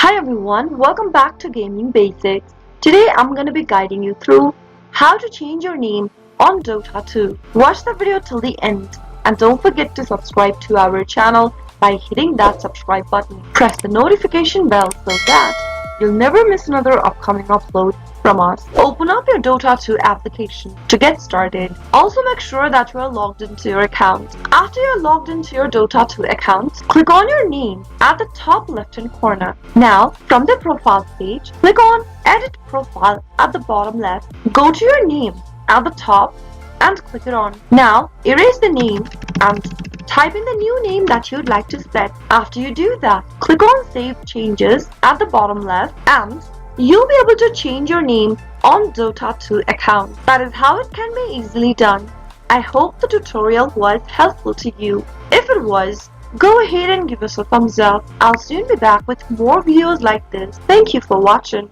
Hi everyone, welcome back to Gaming Basics. Today I'm going to be guiding you through how to change your name on Dota 2. Watch the video till the end and don't forget to subscribe to our channel by hitting that subscribe button. Press the notification bell so that you'll never miss another upcoming upload from us. Open up your Dota 2 application to get started. Also make sure that you are logged into your account. After you're logged into your Dota 2 account, click on your name at the top left hand corner. Now, from the profile page, click on Edit Profile at the bottom left. Go to your name at the top and click it on. Now, erase the name and type in the new name that you'd like to set. After you do that, click on Save Changes at the bottom left and you'll be able to change your name on Dota 2 account. That is how it can be easily done. I hope the tutorial was helpful to you. If it was, go ahead and give us a thumbs up. I'll soon be back with more videos like this. Thank you for watching.